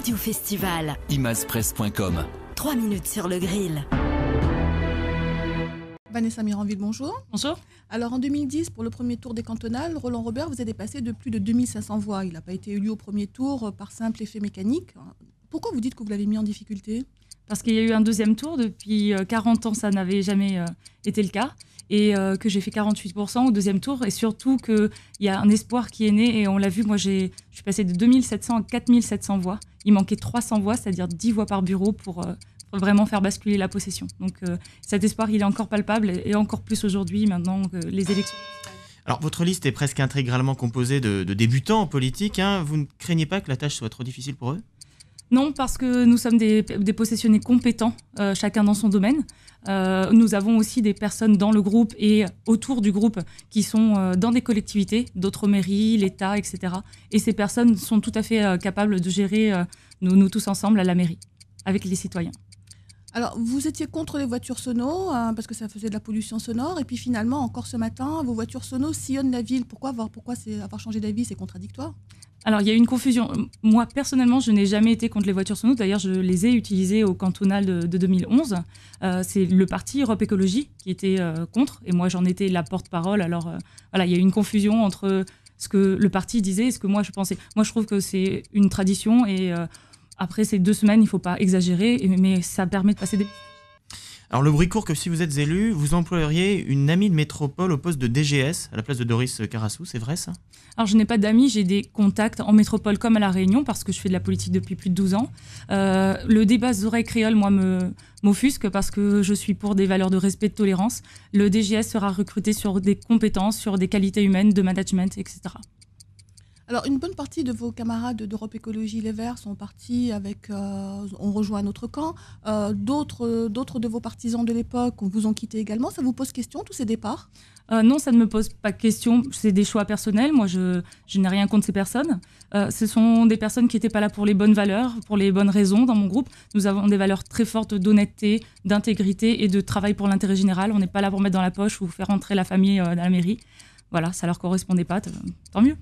Radio Festival. Imazpresse.com. 3 minutes sur le grill. Vanessa Miranville, bonjour. Bonjour. Alors en 2010, pour le premier tour des cantonales, Roland Robert vous a dépassé de plus de 2500 voix. Il n'a pas été élu au premier tour par simple effet mécanique. Pourquoi vous dites que vous l'avez mis en difficulté ? Parce qu'il y a eu un deuxième tour. Depuis 40 ans, ça n'avait jamais été le cas. Et que j'ai fait 48% au deuxième tour. Et surtout qu'il y a un espoir qui est né. Et on l'a vu, moi, je suis passée de 2700 à 4700 voix. Il manquait 300 voix, c'est-à-dire 10 voix par bureau pour vraiment faire basculer la possession. Donc cet espoir, il est encore palpable et encore plus aujourd'hui, maintenant que les élections. Alors, votre liste est presque intégralement composée de débutants en politique. Vous ne craignez pas que la tâche soit trop difficile pour eux ? Non, parce que nous sommes des possessionnés compétents, chacun dans son domaine. Nous avons aussi des personnes dans le groupe et autour du groupe qui sont dans des collectivités, d'autres mairies, l'État, etc. Et ces personnes sont tout à fait capables de gérer nous tous ensemble à la mairie, avec les citoyens. Alors, vous étiez contre les voitures sono, parce que ça faisait de la pollution sonore. Et puis finalement, encore ce matin, vos voitures sono sillonnent la ville. Pourquoi avoir changé d'avis, c'est contradictoire ? Alors, il y a eu une confusion. Moi, personnellement, je n'ai jamais été contre les voitures sono. D'ailleurs, je les ai utilisées au cantonal de 2011. C'est le parti Europe Écologie qui était contre. Et moi, j'en étais la porte-parole. Alors, voilà, il y a eu une confusion entre ce que le parti disait et ce que moi, je pensais. Moi, je trouve que c'est une tradition. Et après ces 2 semaines, il ne faut pas exagérer. Mais ça permet de passer des... Alors, le bruit court que si vous êtes élu, vous employeriez une amie de métropole au poste de DGS à la place de Doris Carassou, c'est vrai ça ? Alors, je n'ai pas d'amis, j'ai des contacts en métropole comme à La Réunion parce que je fais de la politique depuis plus de 12 ans. Le débat oreilles créoles, moi, m'offusque parce que je suis pour des valeurs de respect et de tolérance. Le DGS sera recruté sur des compétences, sur des qualités humaines, de management, etc. Alors, une bonne partie de vos camarades d'Europe Écologie Les Verts sont partis ont rejoint un autre camp. D'autres de vos partisans de l'époque vous ont quitté également. Ça vous pose question, tous ces départs ? Non, ça ne me pose pas question. C'est des choix personnels. Moi, je n'ai rien contre ces personnes. Ce sont des personnes qui n'étaient pas là pour les bonnes valeurs, pour les bonnes raisons dans mon groupe. Nous avons des valeurs très fortes d'honnêteté, d'intégrité et de travail pour l'intérêt général. On n'est pas là pour mettre dans la poche ou faire rentrer la famille dans la mairie. Voilà, ça ne leur correspondait pas. Tant mieux.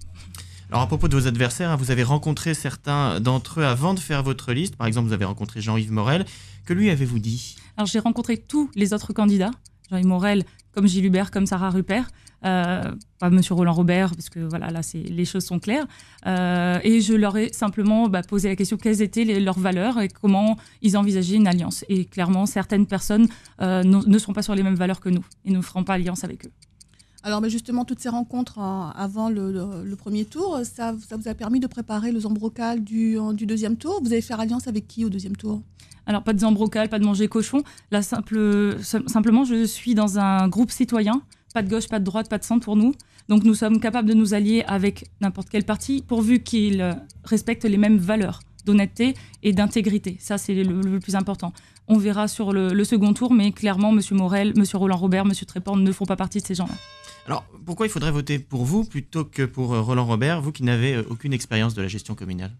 Alors, à propos de vos adversaires, vous avez rencontré certains d'entre eux avant de faire votre liste. Par exemple, vous avez rencontré Jean-Yves Morel. Que lui avez-vous dit ? Alors, j'ai rencontré tous les autres candidats. Jean-Yves Morel, comme Gilles Hubert, comme Sarah Rupert. Pas Monsieur Roland Robert, parce que voilà, là, les choses sont claires. Et je leur ai simplement posé la question quelles étaient leurs valeurs et comment ils envisageaient une alliance. Et clairement, certaines personnes ne sont pas sur les mêmes valeurs que nous et ne feront pas alliance avec eux. Alors justement, toutes ces rencontres avant le premier tour, ça vous a permis de préparer le zambrocal du deuxième tour. Vous allez faire alliance avec qui au deuxième tour ? Alors, pas de zambrocal, pas de manger cochon. Là, simplement, je suis dans un groupe citoyen. Pas de gauche, pas de droite, pas de centre pour nous. Donc, nous sommes capables de nous allier avec n'importe quel parti, pourvu qu'il respecte les mêmes valeurs d'honnêteté et d'intégrité. Ça, c'est le plus important. On verra sur le second tour, mais clairement, M. Morel, M. Roland Robert, M. Tréport ne font pas partie de ces gens-là. Alors, pourquoi il faudrait voter pour vous plutôt que pour Roland Robert, vous qui n'avez aucune expérience de la gestion communale ?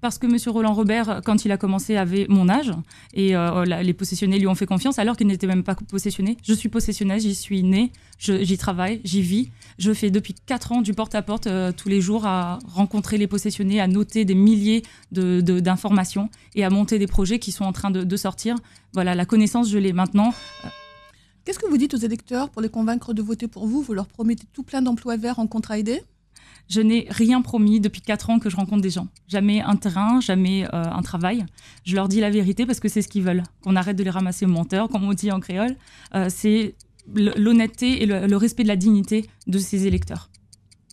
Parce que M. Roland Robert, quand il a commencé, avait mon âge et les possessionnés lui ont fait confiance alors qu'il n'était même pas possessionné. Je suis possessionnée, j'y suis née, j'y travaille, j'y vis. Je fais depuis 4 ans du porte-à-porte tous les jours à rencontrer les possessionnés, à noter des milliers d'informations et à monter des projets qui sont en train de sortir. Voilà, la connaissance, je l'ai maintenant. Qu'est-ce que vous dites aux électeurs pour les convaincre de voter pour vous ? Vous leur promettez tout plein d'emplois verts en contrat aidé ? Je n'ai rien promis depuis 4 ans que je rencontre des gens. Jamais un terrain, jamais un travail. Je leur dis la vérité parce que c'est ce qu'ils veulent. Qu'on arrête de les ramasser aux menteurs, comme on dit en créole. C'est l'honnêteté et le respect de la dignité de ces électeurs.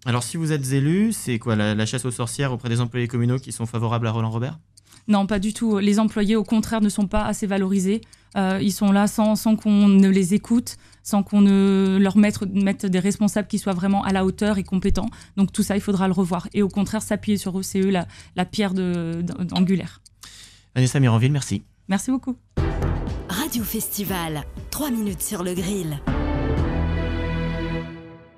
Alors, si vous êtes élu, c'est quoi la chasse aux sorcières auprès des employés communaux qui sont favorables à Roland Robert ? Non, pas du tout. Les employés, au contraire, ne sont pas assez valorisés. Ils sont là sans qu'on ne les écoute, sans qu'on ne leur mette des responsables qui soient vraiment à la hauteur et compétents. Donc tout ça, il faudra le revoir. Et au contraire, s'appuyer sur eux, c'est eux la pierre angulaire. Vanessa Miranville, merci. Merci beaucoup. Radio Festival, 3 minutes sur le grill.